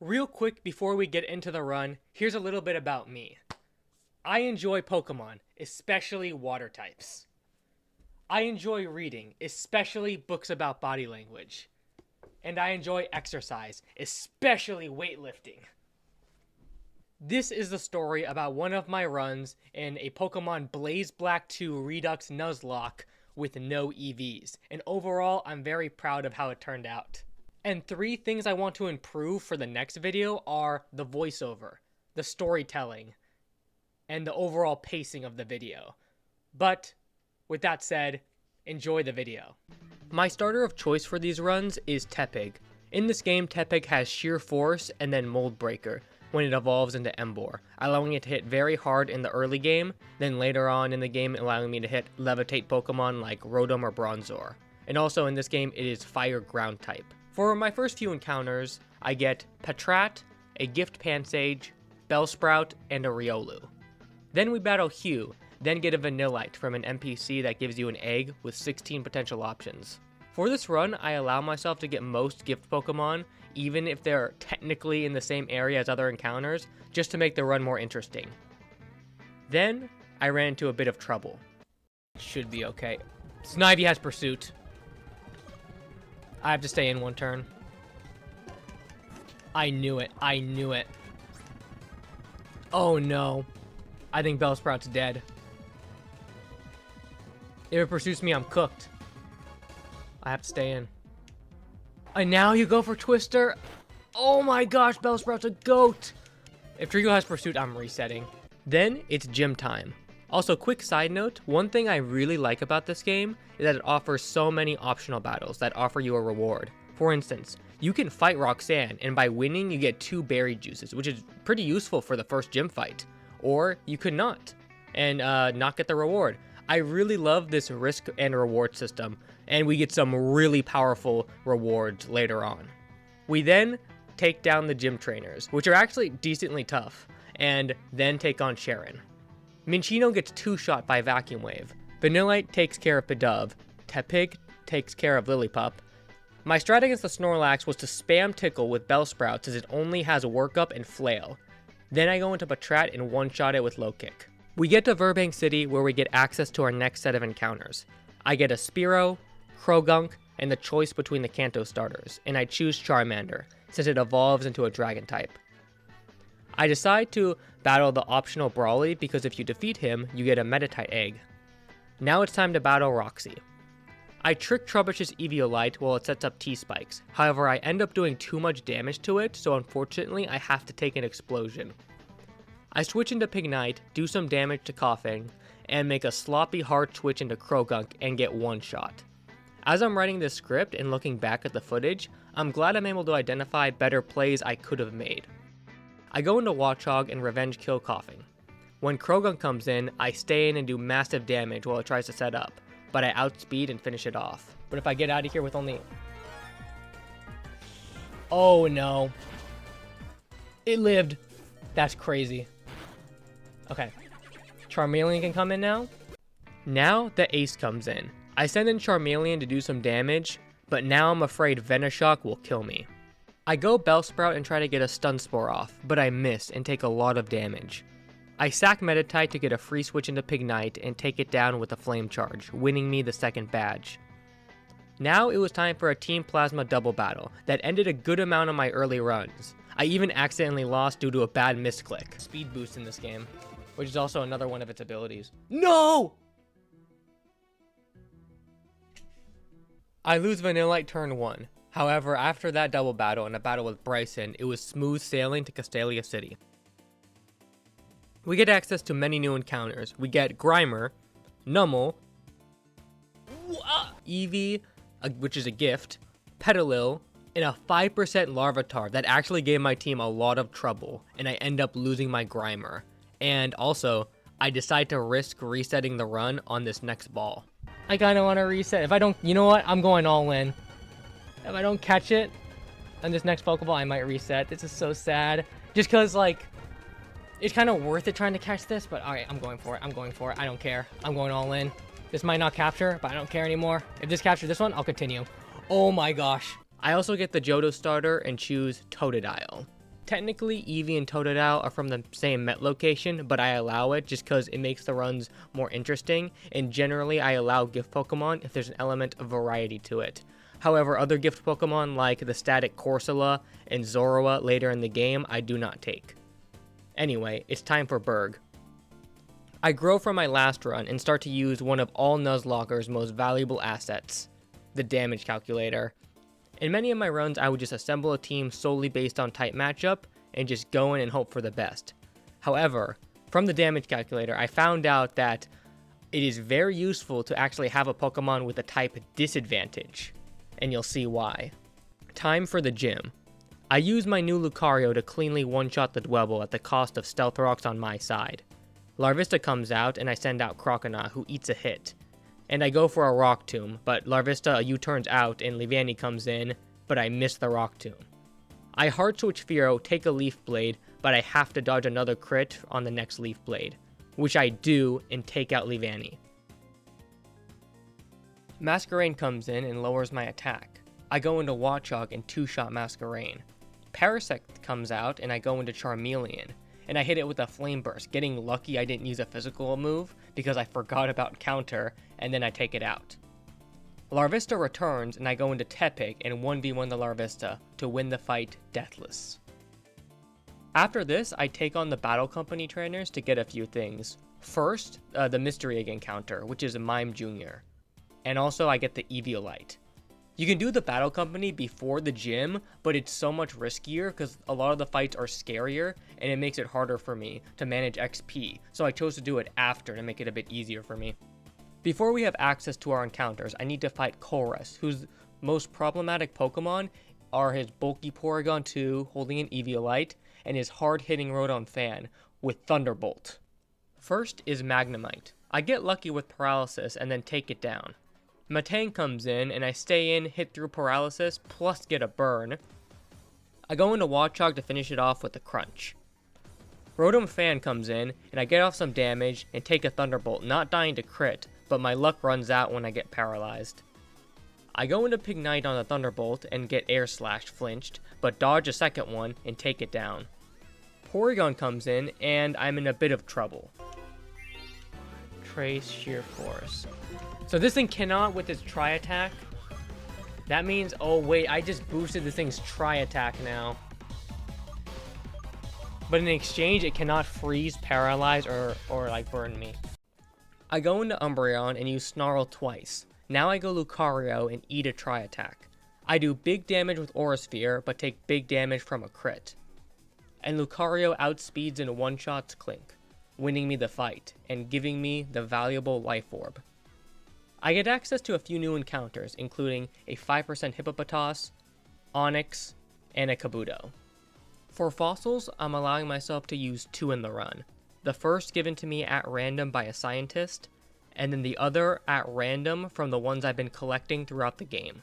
Real quick before we get into the run, here's a little bit about me. I enjoy Pokemon, especially water types. I enjoy reading, especially books about body language. And I enjoy exercise, especially weightlifting. This is the story about one of my runs in a Pokemon Blaze Black 2 Redux Nuzlocke with no EVs. And overall, I'm very proud of how it turned out. And 3 things I want to improve for the next video are the voiceover, the storytelling, and the overall pacing of the video. But with that said, enjoy the video. My starter of choice for these runs is Tepig. In this game, Tepig has Sheer Force and then Mold Breaker when it evolves into Emboar, allowing it to hit very hard in the early game, then later on in the game allowing me to hit Levitate Pokemon like Rotom or Bronzor. And also in this game, it is Fire Ground type. For my first few encounters, I get Patrat, a Gift Pansage, Bellsprout, and a Riolu. Then we battle Hugh, then get a Vanillite from an NPC that gives you an egg with 16 potential options. For this run, I allow myself to get most gift Pokemon, even if they're technically in the same area as other encounters, just to make the run more interesting. Then, I ran into a bit of trouble. Should be okay. Snivy has Pursuit. I have to stay in one turn. I knew it. I knew it. Oh no. I think Bellsprout's dead. If it pursues me, I'm cooked. I have to stay in. And now you go for Twister? Oh my gosh, Bellsprout's a goat! If Trico has Pursuit, I'm resetting. Then, it's gym time. Also, quick side note, one thing I really like about this game is that it offers so many optional battles that offer you a reward. For instance, you can fight Roxanne, and by winning, you get 2 berry juices, which is pretty useful for the first gym fight. Or you could not, and not get the reward. I really love this risk and reward system, and we get some really powerful rewards later on. We then take down the gym trainers, which are actually decently tough, and then take on Sharon. Minchino gets 2-shot by Vacuum Wave. Vanillite takes care of Pidove. Tepig takes care of Lillipup. My strat against the Snorlax was to spam Tickle with Bellsprout since it only has Work Up and Flail. Then I go into Patrat and one-shot it with Low Kick. We get to Verbank City where we get access to our next set of encounters. I get a Spearow, Krogunk, and the choice between the Kanto starters, and I choose Charmander since it evolves into a Dragon type. I decide to battle the optional Brawly because if you defeat him, you get a Meditite egg. Now it's time to battle Roxy. I trick Trubbish's Eviolite while it sets up T-Spikes, however I end up doing too much damage to it, so unfortunately I have to take an explosion. I switch into Pignite, do some damage to Coughing, and make a sloppy hard switch into Krogunk and get 1-shot. As I'm writing this script and looking back at the footage, I'm glad I'm able to identify better plays I could have made. I go into Watchog and revenge kill Coughing. When Krogunk comes in, I stay in and do massive damage while it tries to set up, but I outspeed and finish it off. But if I get out of here with only... Oh no. It lived. That's crazy. Okay. Charmeleon can come in now. Now the Ace comes in. I send in Charmeleon to do some damage, but now I'm afraid Venoshock will kill me. I go Bellsprout and try to get a Stun Spore off, but I miss and take a lot of damage. I sack Meditite to get a free switch into Pignite and take it down with a Flame Charge, winning me the second badge. Now it was time for a Team Plasma double battle that ended a good amount of my early runs. I even accidentally lost due to a bad misclick. Speed boost in this game, which is also another one of its abilities. No! I lose Vanillite turn 1. However, after that double battle and a battle with Bryson, it was smooth sailing to Castelia City. We get access to many new encounters. We get Grimer, Numel, Eevee, which is a gift, Petalil, and a 5% Larvitar that actually gave my team a lot of trouble, and I end up losing my Grimer. And also, I decide to risk resetting the run on this next ball. I kinda wanna reset. If I don't, you know what? I'm going all in. If I don't catch it on this next Pokeball, I might reset. This is so sad. Just cause like, it's kind of worth it trying to catch this, but alright, I'm going for it. I'm going for it. I don't care. I'm going all in. This might not capture, but I don't care anymore. If this captures this one, I'll continue. Oh my gosh. I also get the Johto starter and choose Totodile. Technically, Eevee and Totodile are from the same Met location, but I allow it just because it makes the runs more interesting, and generally I allow gift Pokemon if there's an element of variety to it. However, other gift Pokemon like the static Corsola and Zorua later in the game, I do not take. Anyway, it's time for Berg. I grow from my last run and start to use one of all Nuzlocke's most valuable assets, the damage calculator. In many of my runs, I would just assemble a team solely based on type matchup and just go in and hope for the best. However, from the damage calculator, I found out that it is very useful to actually have a Pokemon with a type disadvantage, and you'll see why. Time for the gym. I use my new Lucario to cleanly one-shot the Dwebble at the cost of Stealth Rocks on my side. Larvista comes out and I send out Croconaw, who eats a hit. And I go for a Rock Tomb, but Larvista U-turns out and Leavanny comes in, but I miss the Rock Tomb. I hard switch Fearow, take a Leaf Blade, but I have to dodge another crit on the next Leaf Blade, which I do and take out Leavanny. Masquerain comes in and lowers my attack. I go into Watchog and two-shot Masquerain. Parasect comes out and I go into Charmeleon, and I hit it with a Flame Burst, getting lucky I didn't use a physical move because I forgot about counter, and then I take it out. Larvista returns and I go into Tepig and 1v1 the Larvista to win the fight deathless. After this, I take on the Battle Company trainers to get a few things. First, the Mystery Egg encounter, which is a Mime Jr. And also I get the Eviolite. You can do the Battle Company before the gym, but it's so much riskier because a lot of the fights are scarier and it makes it harder for me to manage XP, so I chose to do it after to make it a bit easier for me. Before we have access to our encounters, I need to fight Colress, whose most problematic Pokemon are his bulky Porygon 2 holding an Eviolite and his hard-hitting Rotom Fan with Thunderbolt. First is Magnemite. I get lucky with Paralysis and then take it down. Matang comes in, and I stay in, hit through Paralysis, plus get a burn. I go into Watchog to finish it off with a Crunch. Rotom Fan comes in, and I get off some damage and take a Thunderbolt, not dying to crit, but my luck runs out when I get paralyzed. I go into Pignite on the Thunderbolt and get Air Slash flinched, but dodge a second one and take it down. Porygon comes in, and I'm in a bit of trouble. Trace Sheer Force. So this thing cannot with its Tri-Attack. That means, oh wait, I just boosted this thing's Tri-Attack now. But in exchange, it cannot freeze, paralyze, or like burn me. I go into Umbreon and use Snarl twice. Now I go Lucario and eat a Tri-Attack. I do big damage with Aura Sphere, but take big damage from a crit. And Lucario outspeeds and one-shots Clink, winning me the fight, and giving me the valuable Life Orb. I get access to a few new encounters, including a 5% Hippopotas, Onix, and a Kabuto. For fossils, I'm allowing myself to use 2 in the run. The first given to me at random by a scientist, and then the other at random from the ones I've been collecting throughout the game.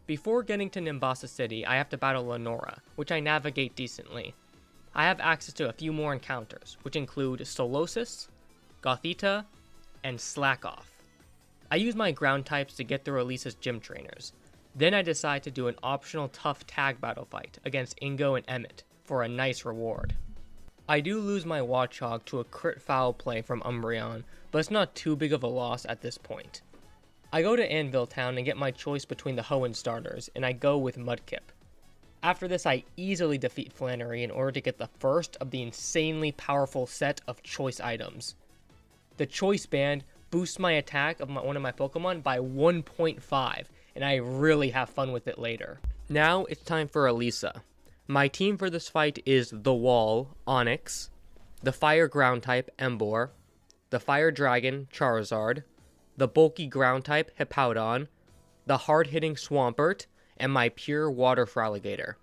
Before getting to Nimbasa City, I have to battle Lenora, which I navigate decently. I have access to a few more encounters, which include Solosis, Gothita, and Slackoff. I use my ground types to get through Elisa's gym trainers. Then I decide to do an optional tough tag battle fight against Ingo and Emmett for a nice reward. I do lose my Watchog to a crit foul play from Umbreon, but it's not too big of a loss at this point. I go to Anvil Town and get my choice between the Hoenn starters, and I go with Mudkip. After this, I easily defeat Flannery in order to get the first of the insanely powerful set of choice items. The Choice Band boosts my attack of one of my Pokemon by 1.5, and I really have fun with it later. Now it's time for Elisa. My team for this fight is the Wall, Onix, the Fire Ground type, Emboar, the Fire Dragon, Charizard, the bulky Ground type, Hippowdon, the hard-hitting Swampert, and my pure Water Fraligator.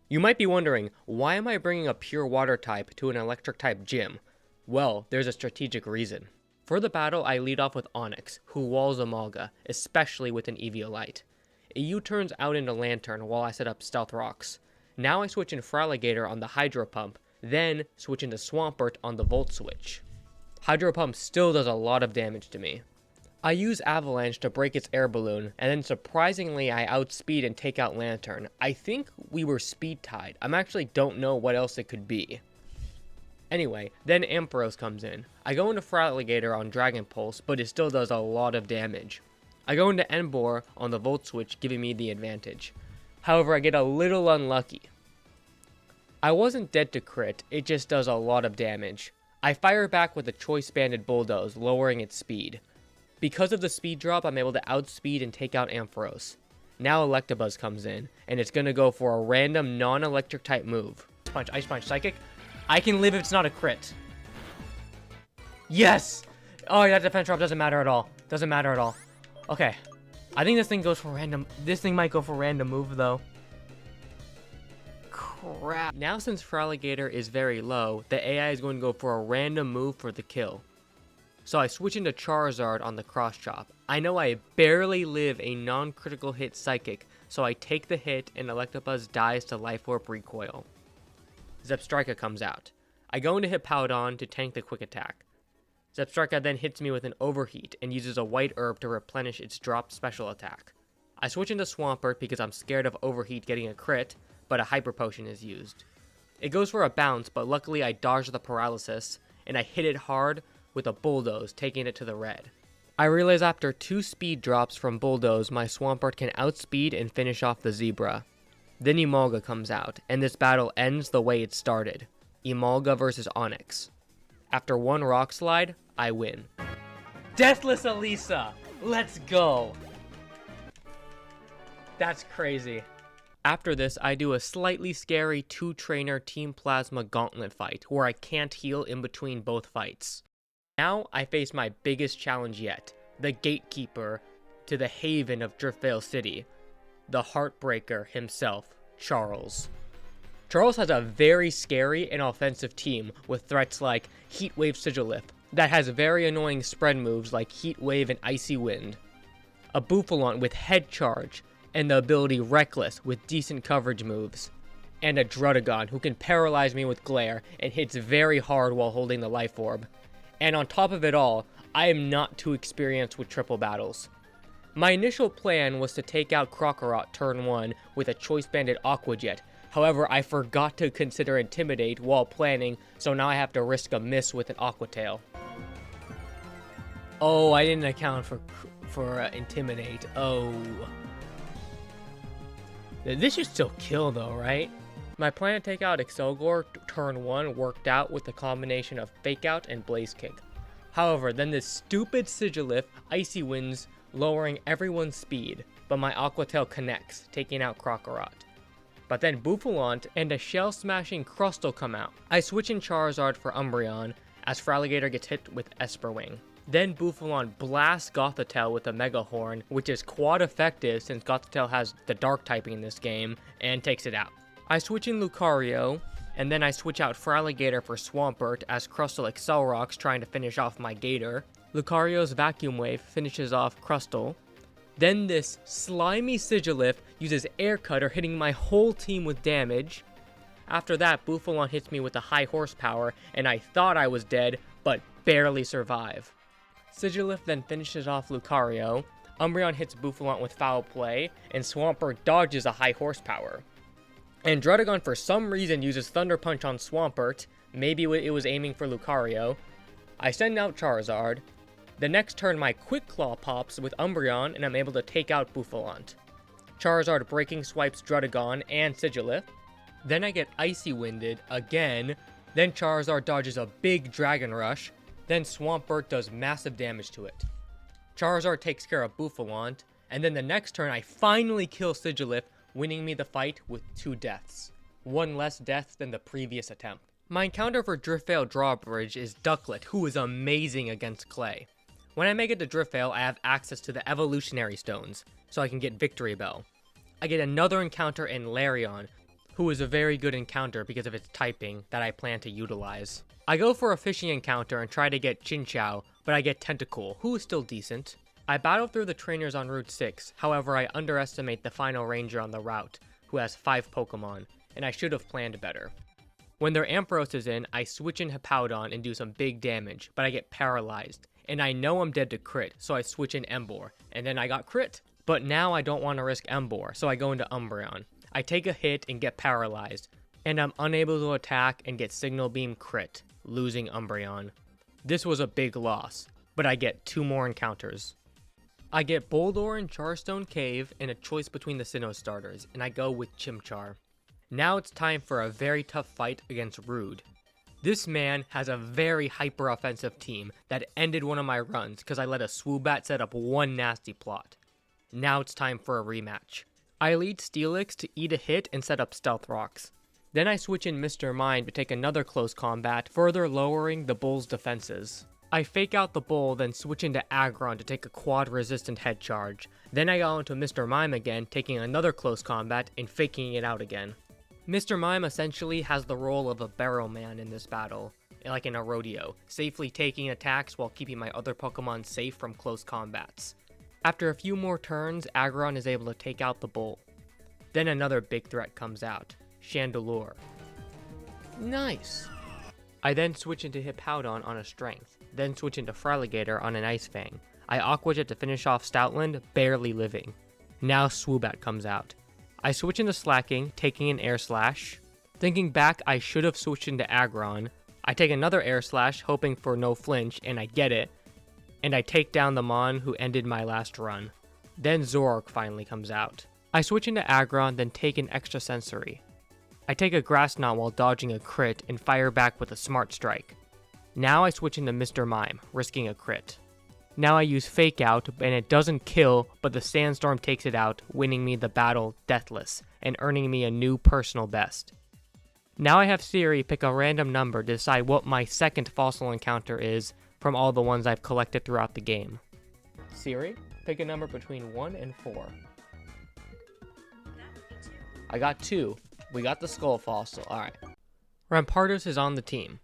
You might be wondering, why am I bringing a pure Water type to an Electric type gym? Well, there's a strategic reason. For the battle, I lead off with Onix, who walls Amalga, especially with an Eviolite. It U-turns out into Lantern while I set up Stealth Rocks. Now I switch in Fraligator on the Hydro Pump, then switch into Swampert on the Volt Switch. Hydro Pump still does a lot of damage to me. I use Avalanche to break its air balloon, and then surprisingly I outspeed and take out Lantern. I think we were speed tied. I actually don't know what else it could be. Anyway, then Ampharos comes in. I go into Feraligatr on Dragon Pulse, but it still does a lot of damage. I go into Emboar on the Volt Switch, giving me the advantage. However, I get a little unlucky. I wasn't dead to crit, it just does a lot of damage. I fire back with a Choice Banded Bulldoze, lowering its speed. Because of the speed drop, I'm able to outspeed and take out Ampharos. Now Electabuzz comes in, and it's going to go for a random non-electric type move. Ice Punch, Psychic. I can live if it's not a crit. Yes! Oh, that defense drop doesn't matter at all. Doesn't matter at all. Okay. I think this thing goes for random. This thing might go for random move, though. Crap. Now, since Feraligatr is very low, the AI is going to go for a random move for the kill. So I switch into Charizard on the Cross Chop. I know I barely live a non-critical hit Psychic, so I take the hit and Electabuzz dies to Life Orb Recoil. Zebstrika comes out. I go into Hippowdon to tank the Quick Attack. Zebstrika then hits me with an Overheat and uses a White Herb to replenish its dropped special attack. I switch into Swampert because I'm scared of Overheat getting a crit, but a Hyper Potion is used. It goes for a bounce, but luckily I dodge the paralysis, and I hit it hard with a Bulldoze, taking it to the red. I realize after 2 speed drops from Bulldoze, my Swampert can outspeed and finish off the Zebra. Then Emolga comes out, and this battle ends the way it started. Emolga versus Onix. After 1 Rock Slide, I win. Deathless Elisa! Let's go! That's crazy. After this, I do a slightly scary 2-trainer Team Plasma Gauntlet fight, where I can't heal in between both fights. Now, I face my biggest challenge yet, the gatekeeper to the haven of Driftveil City, the Heartbreaker himself, Charles. Charles has a very scary and offensive team with threats like Heatwave Sigilif, that has very annoying spread moves like Heatwave and Icy Wind, a Bouffalant with Head Charge, and the ability Reckless with decent coverage moves, and a Druddigon who can paralyze me with Glare and hits very hard while holding the Life Orb. And on top of it all, I am not too experienced with triple battles. My initial plan was to take out Krokorot turn 1 with a Choice Banded Aqua Jet. However, I forgot to consider Intimidate while planning, so now I have to risk a miss with an Aqua Tail. Oh, I didn't account for Intimidate. Oh. This should still kill though, right? My plan to take out Excelgor turn 1 worked out with the combination of Fake Out and Blaze Kick. However, then this stupid Sigilif Icy Winds, lowering everyone's speed, but my Aqua Tail connects, taking out Krokorot. But then Bouffalant and a Shell Smashing Crustle come out. I switch in Charizard for Umbreon, as Feraligatr gets hit with Esper Wing. Then Bouffalant blasts Gothitelle with a Mega Horn, which is quad effective since Gothitelle has the Dark typing in this game, and takes it out. I switch in Lucario, and then I switch out Feraligatr for Swampert as Crustle Accelerock's trying to finish off my Gator. Lucario's Vacuum Wave finishes off Crustle. Then this slimy Sigilif uses Air Cutter, hitting my whole team with damage. After that, Bouffalant hits me with a high horsepower, and I thought I was dead, but barely survive. Sigilif then finishes off Lucario, Umbreon hits Bouffalant with Foul Play, and Swampert dodges a high horsepower. And Druddigon for some reason uses Thunder Punch on Swampert, maybe it was aiming for Lucario. I send out Charizard. The next turn my Quick Claw pops with Umbreon and I'm able to take out Bouffalant. Charizard breaking swipes Druddigon and Sigilif. Then I get Icy Winded again, then Charizard dodges a big Dragon Rush, then Swampert does massive damage to it. Charizard takes care of Bouffalant, and then the next turn I finally kill Sigilif, winning me the fight with 2 deaths. 1 less death than the previous attempt. My encounter for Driftveil Drawbridge is Ducklet, who is amazing against Clay. When I make it to Driftveil, I have access to the Evolutionary Stones, so I can get Victory Bell. I get another encounter in Larion, who is a very good encounter because of its typing that I plan to utilize. I go for a fishing encounter and try to get Chinchou, but I get Tentacool, who is still decent. I battle through the trainers on Route 6, however I underestimate the final ranger on the route, who has 5 Pokemon, and I should have planned better. When their Ampharos is in, I switch in Hippowdon and do some big damage, but I get paralyzed, and I know I'm dead to crit, so I switch in Embor, and then I got crit. But now I don't want to risk Embor, so I go into Umbreon. I take a hit and get paralyzed, and I'm unable to attack and get Signal Beam crit, losing Umbreon. This was a big loss, but I get 2 more encounters. I get Boldore in Charstone Cave and a choice between the Sinnoh starters, and I go with Chimchar. Now it's time for a very tough fight against Rude. This man has a very hyper-offensive team that ended one of my runs because I let a Swoobat set up one nasty plot. Now it's time for a rematch. I lead Steelix to eat a hit and set up Stealth Rocks. Then I switch in Mr. Mime to take another close combat, further lowering the Bull's defenses. I fake out the Bull, then switch into Aggron to take a quad resistant head charge. Then I go into Mr. Mime again, taking another close combat and faking it out again. Mr. Mime essentially has the role of a barrel man in this battle, like in a rodeo, safely taking attacks while keeping my other Pokemon safe from close combats. After a few more turns, Aggron is able to take out the Bull. Then another big threat comes out, Chandelure. Nice! I then switch into Hippowdon on a Strength, then switch into Feraligatr on an Ice Fang. I Aqua Jet to finish off Stoutland, barely living. Now Swoobat comes out. I switch into Slacking, taking an Air Slash. Thinking back, I should have switched into Aggron. I take another Air Slash, hoping for no flinch, and I get it. And I take down the Mon who ended my last run. Then Zoroark finally comes out. I switch into Aggron, then take an Extra Sensory. I take a Grass Knot while dodging a crit and fire back with a Smart Strike. Now I switch into Mr. Mime, risking a crit. Now I use Fake Out, and it doesn't kill, but the Sandstorm takes it out, winning me the battle deathless, and earning me a new personal best. Now I have Siri pick a random number to decide what my second fossil encounter is from all the ones I've collected throughout the game. Siri, pick a number between 1 and 4. I got 2. We got the Skull Fossil, alright. Rampardos is on the team.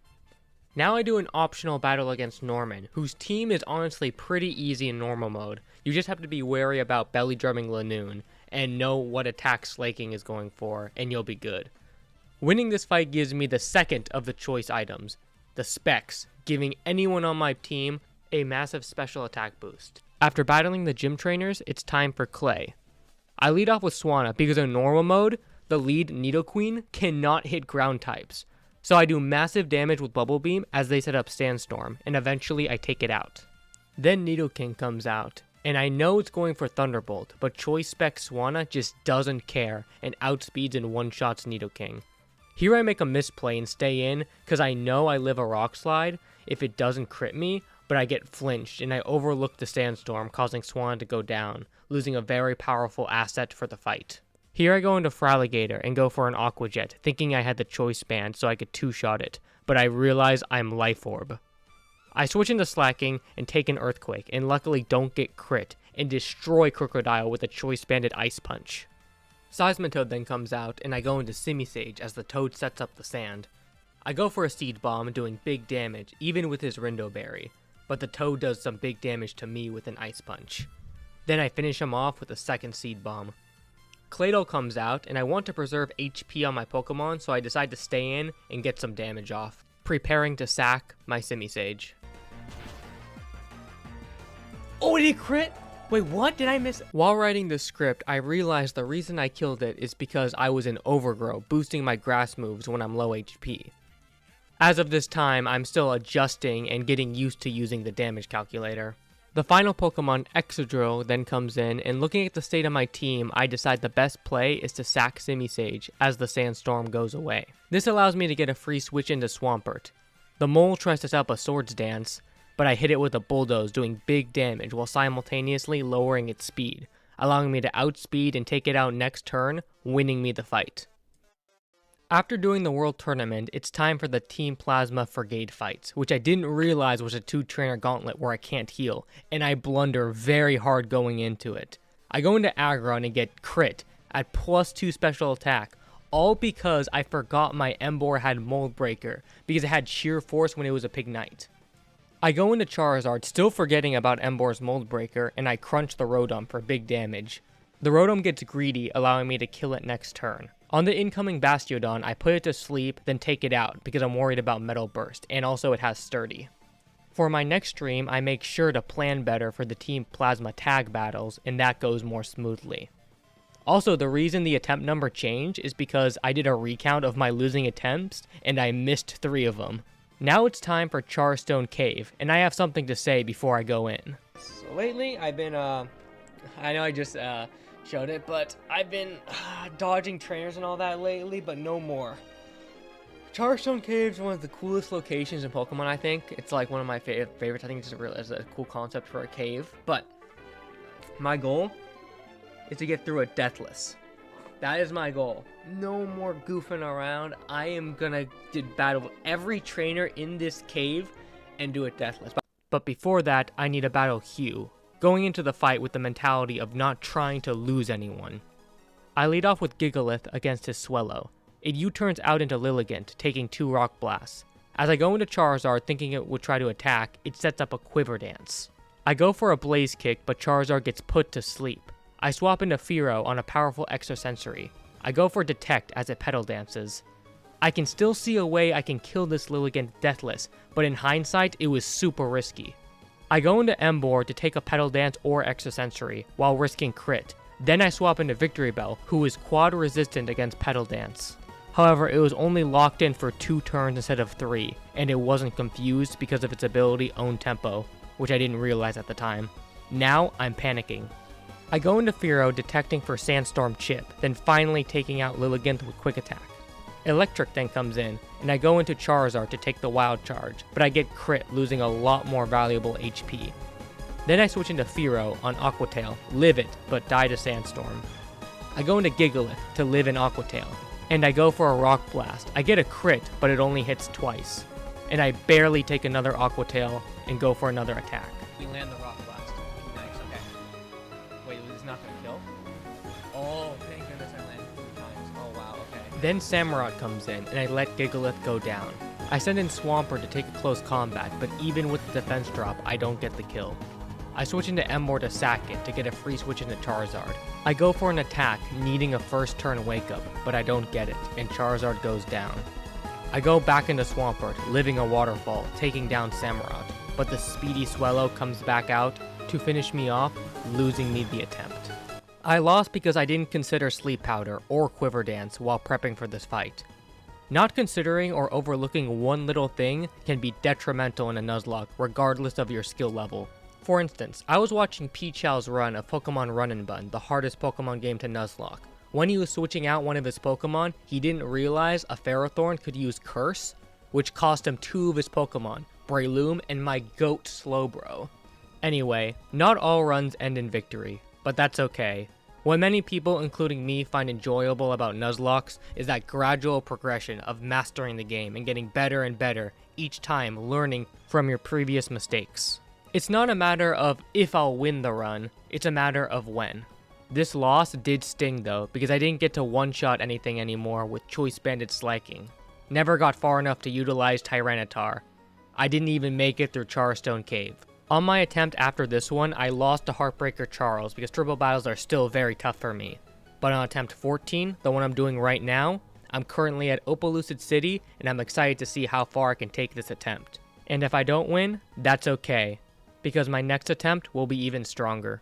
Now I do an optional battle against Norman, whose team is honestly pretty easy in normal mode. You just have to be wary about belly drumming Lanoon, and know what attack Slaking is going for, and you'll be good. Winning this fight gives me the second of the choice items, the Specs, giving anyone on my team a massive special attack boost. After battling the gym trainers, it's time for Clay. I lead off with Swanna because in normal mode, the lead Nidoqueen cannot hit ground types. So I do massive damage with Bubble Beam as they set up Sandstorm, and eventually I take it out. Then Nidoking comes out, and I know it's going for Thunderbolt, but Choice Spec Swanna just doesn't care and outspeeds and one-shots Nidoking. Here I make a misplay and stay in, cause I know I live a Rock Slide if it doesn't crit me, but I get flinched and I overlook the Sandstorm, causing Swanna to go down, losing a very powerful asset for the fight. Here I go into Feraligatr and go for an Aqua Jet, thinking I had the Choice Band so I could two-shot it, but I realize I'm Life Orb. I switch into Slacking and take an Earthquake, and luckily don't get crit, and destroy Crocodile with a Choice-Banded Ice Punch. Seismitoad then comes out, and I go into Simisage as the Toad sets up the sand. I go for a Seed Bomb, doing big damage, even with his Rindo Berry, but the Toad does some big damage to me with an Ice Punch. Then I finish him off with a second Seed Bomb. Claydol comes out, and I want to preserve HP on my Pokemon, so I decide to stay in and get some damage off, preparing to sack my Simisage. Oh, did he crit? Wait, what? Did I miss it? While writing the script, I realized the reason I killed it is because I was in Overgrow, boosting my grass moves when I'm low HP. As of this time, I'm still adjusting and getting used to using the damage calculator. The final Pokemon, Excadrill, then comes in, and looking at the state of my team, I decide the best play is to sack Simisage as the Sandstorm goes away. This allows me to get a free switch into Swampert. The Mole tries to set up a Swords Dance, but I hit it with a Bulldoze, doing big damage while simultaneously lowering its speed, allowing me to outspeed and take it out next turn, winning me the fight. After doing the World Tournament, it's time for the Team Plasma Frigate fights, which I didn't realize was a 2-trainer gauntlet where I can't heal, and I blunder very hard going into it. I go into Aggron and get crit at +2 special attack, all because I forgot my Emboar had Mold Breaker, because it had Sheer Force when it was a Pignite. I go into Charizard, still forgetting about Emboar's Mold Breaker, and I crunch the Rotom for big damage. The Rotom gets greedy, allowing me to kill it next turn. On the incoming Bastiodon, I put it to sleep, then take it out, because I'm worried about Metal Burst, and also it has Sturdy. For my next stream, I make sure to plan better for the Team Plasma tag battles, and that goes more smoothly. Also, the reason the attempt number changed is because I did a recount of my losing attempts, and I missed 3 of them. Now it's time for Charstone Cave, and I have something to say before I go in. So lately, I've been, I know I just showed it, but I've been dodging trainers and all that lately, but no more. Charstone Cave is one of the coolest locations in Pokemon, I think. It's like one of my favorites. I think it's a cool concept for a cave, but my goal is to get through it deathless. That is my goal. No more goofing around. I am gonna battle every trainer in this cave and do it deathless. But before that, I need to battle Hugh, going into the fight with the mentality of not trying to lose anyone. I lead off with Gigalith against his Swellow. It U-turns out into Lilligant, taking 2 Rock Blasts. As I go into Charizard thinking it would try to attack, it sets up a Quiver Dance. I go for a Blaze Kick, but Charizard gets put to sleep. I swap into Fearow on a powerful Extrasensory. I go for Detect as it Petal Dances. I can still see a way I can kill this Lilligant deathless, but in hindsight, it was super risky. I go into Emboar to take a Petal Dance or Extrasensory, while risking crit. Then I swap into Victory Bell, who is quad resistant against Petal Dance. However, it was only locked in for 2 turns instead of 3, and it wasn't confused because of its ability Own Tempo, which I didn't realize at the time. Now, I'm panicking. I go into Fearow detecting for Sandstorm Chip, then finally taking out Lilligant with Quick Attack. Electric then comes in, and I go into Charizard to take the Wild Charge, but I get crit, losing a lot more valuable HP. Then I switch into Fearow on Aqua Tail, live it, but die to Sandstorm. I go into Gigalith to live in Aqua Tail, and I go for a Rock Blast. I get a crit, but it only hits twice. And I barely take another Aqua Tail and go for another attack. We land the Rock Blast. Nice, okay. Wait, was this not gonna kill? Oh, thank goodness I landed 3 times. Oh, wow, okay. Then Samurott comes in, and I let Gigalith go down. I send in Swampert to take a close combat, but even with the defense drop, I don't get the kill. I switch into Emboar to sack it to get a free switch into Charizard. I go for an attack, needing a first turn wake up, but I don't get it, and Charizard goes down. I go back into Swampert, living a waterfall, taking down Samurott, but the speedy Swellow comes back out to finish me off, losing me the attempt. I lost because I didn't consider Sleep Powder or Quiver Dance while prepping for this fight. Not considering or overlooking one little thing can be detrimental in a Nuzlocke, regardless of your skill level. For instance, I was watching Pichao's run of Pokemon Run and Bun, the hardest Pokemon game to Nuzlocke. When he was switching out one of his Pokemon, he didn't realize a Ferrothorn could use Curse, which cost him 2 of his Pokemon, Breloom and my goat Slowbro. Anyway, not all runs end in victory, but that's okay. What many people, including me, find enjoyable about Nuzlockes is that gradual progression of mastering the game and getting better and better each time, learning from your previous mistakes. It's not a matter of if I'll win the run, it's a matter of when. This loss did sting though, because I didn't get to one-shot anything anymore with Choice Banded Slaking. Never got far enough to utilize Tyranitar. I didn't even make it through Charstone Cave. On my attempt after this one, I lost to Heartbreaker Charles because triple battles are still very tough for me. But on attempt 14, the one I'm doing right now, I'm currently at Opalucid City and I'm excited to see how far I can take this attempt. And if I don't win, that's okay, because my next attempt will be even stronger.